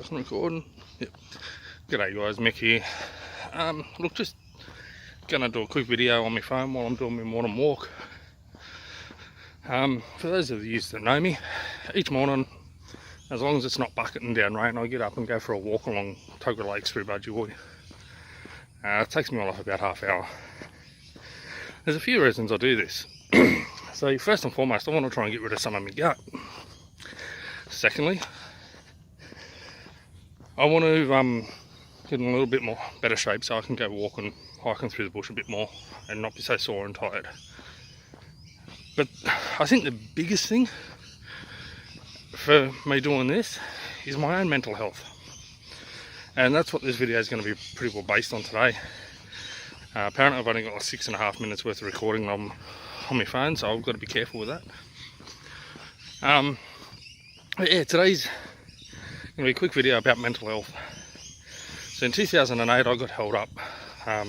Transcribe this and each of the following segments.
Wasn't recording. Yep. G'day guys, Mick here. Look, just gonna do a quick video on my phone while I'm doing my morning walk. For those of you that know me, each morning, as long as it's not bucketing down rain, I get up and go for a walk along Toga Lakes through Budgie. It takes me off about half hour. There's a few reasons I do this. So first and foremost, I want to try and get rid of some of my gut. Secondly, I want to get in a little bit more better shape so I can go walking, hiking through the bush a bit more and not be so sore and tired. But I think the biggest thing for me doing this is my own mental health. And that's what this video is going to be pretty well based on today. Apparently I've only got like 6.5 minutes worth of recording on my phone, so I've got to be careful with that. But yeah, today's going to be a quick video about mental health. So in 2008 I got held up at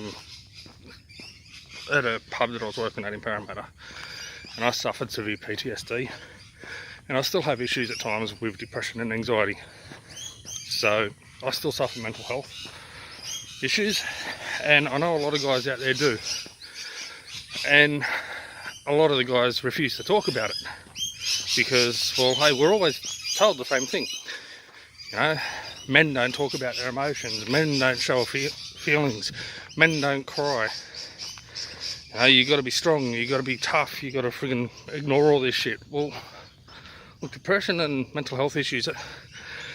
a pub that I was working at in Parramatta, and I suffered severe PTSD, and I still have issues at times with depression and anxiety. So I still suffer mental health issues, and I know a lot of guys out there do, and a lot of the guys refuse to talk about it because, well, hey, we're always told the same thing. You know, men don't talk about their emotions, men don't show feelings, men don't cry. You know, you got to be strong, you got to be tough, you got to friggin' ignore all this shit. Well, look, depression and mental health issues,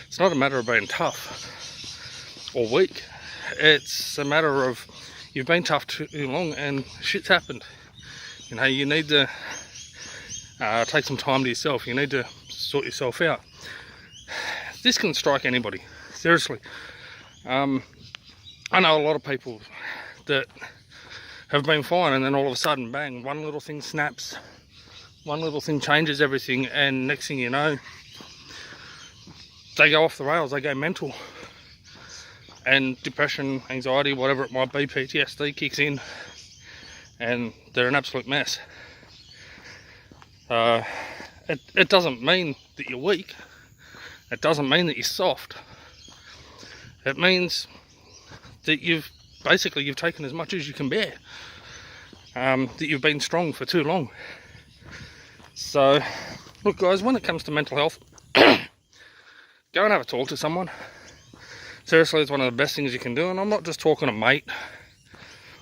it's not a matter of being tough or weak. It's a matter of you've been tough too long and shit's happened. You know, you need to take some time to yourself. You need to sort yourself out. This can strike anybody, seriously. I know a lot of people that have been fine, and then all of a sudden, bang, one little thing snaps, one little thing changes everything, and next thing you know, they go off the rails, they go mental. And depression, anxiety, whatever it might be, PTSD kicks in, and they're an absolute mess. It doesn't mean that you're weak. It doesn't mean that you're soft. It means that you've taken as much as you can bear. That you've been strong for too long. So, look guys, when it comes to mental health, go and have a talk to someone. Seriously, it's one of the best things you can do, and I'm not just talking to a mate,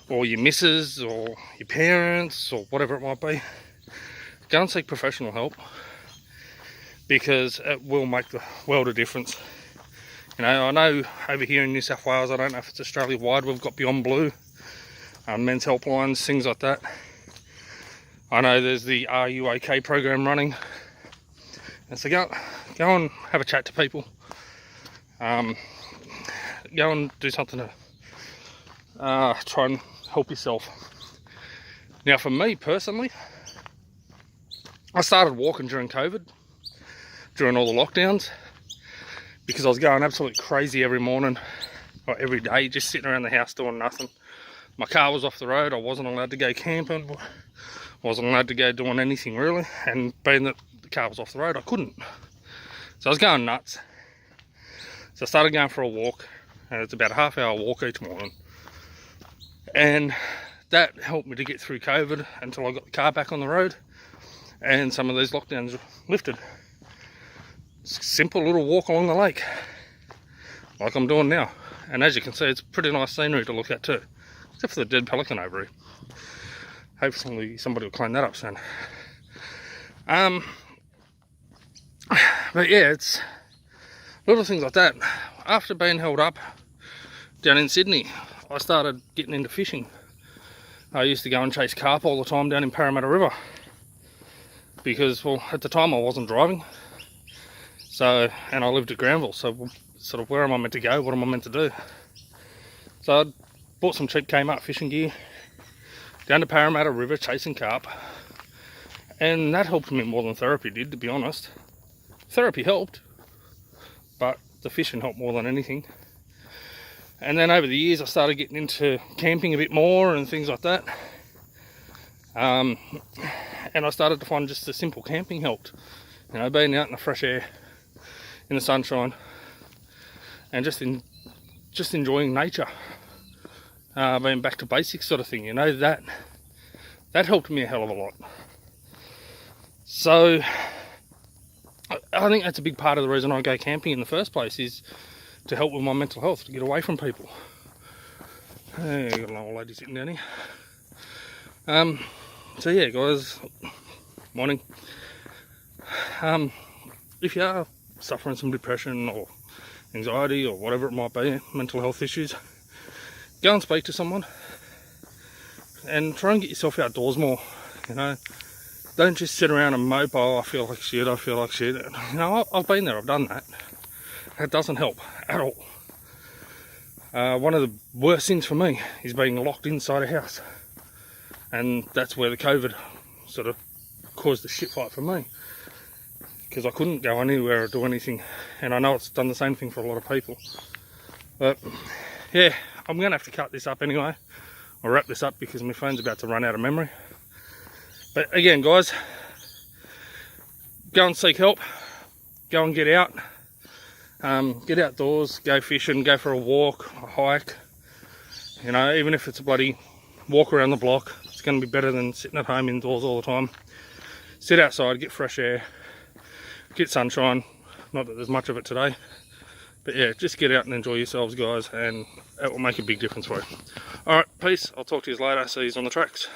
or your missus, or your parents, or whatever it might be. Go and seek professional help, because it will make the world of difference. You know, I know over here in New South Wales, I don't know if it's Australia-wide, we've got Beyond Blue, men's helplines, things like that. I know there's the Are You OK program running. And so go and have a chat to people. Go and do something to try and help yourself. Now for me personally, I started walking during COVID, during all the lockdowns, because I was going absolutely crazy every morning or every day, just sitting around the house doing nothing. My car was off the road, I wasn't allowed to go camping, wasn't allowed to go doing anything really, and being that the car was off the road, I couldn't. So I was going nuts. So I started going for a walk, and it's about a half-hour walk each morning, and that helped me to get through COVID until I got the car back on the road and some of these lockdowns lifted. Simple little walk along the lake, like I'm doing now, and as you can see, it's pretty nice scenery to look at too, except for the dead pelican over here. Hopefully somebody will clean that up soon. But yeah, it's little things like that. After being held up down in Sydney, I started getting into fishing. I used to go and chase carp all the time down in Parramatta River, because, well, at the time I wasn't driving, so, and I lived at Granville, so sort of where am I meant to go, what am I meant to do? So I bought some cheap Kmart fishing gear, down to Parramatta River chasing carp, and that helped me more than therapy did, to be honest. Therapy helped, but the fishing helped more than anything. And then over the years I started getting into camping a bit more and things like that. And I started to find just the simple camping helped. You know, being out in the fresh air, in the sunshine, and just enjoying nature, being back to basics sort of thing. You know, that helped me a hell of a lot. So I think that's a big part of the reason I go camping in the first place, is to help with my mental health, to get away from people. Hey, got an old lady sitting down here. So yeah, guys, morning. If you are suffering some depression or anxiety or whatever it might be, mental health issues, go and speak to someone and try and get yourself outdoors more. You know, don't just sit around and mope, oh, I feel like shit, I feel like shit. You know, I've been there, I've done that. That doesn't help at all. One of the worst things for me is being locked inside a house, and that's where the COVID sort of caused the shit fight for me, because I couldn't go anywhere or do anything, and I know it's done the same thing for a lot of people. But yeah, I'm gonna have to cut this up anyway. I'll wrap this up because my phone's about to run out of memory. But again, guys, go and seek help, go and get out. Get outdoors, go fishing, go for a walk, a hike. You know, even if it's a bloody walk around the block, it's going to be better than sitting at home indoors all the time. Sit outside, get fresh air, get sunshine. Not that there's much of it today, but yeah, just get out and enjoy yourselves, guys, and it will make a big difference for you. Alright, peace. I'll talk to you later. See you on the tracks.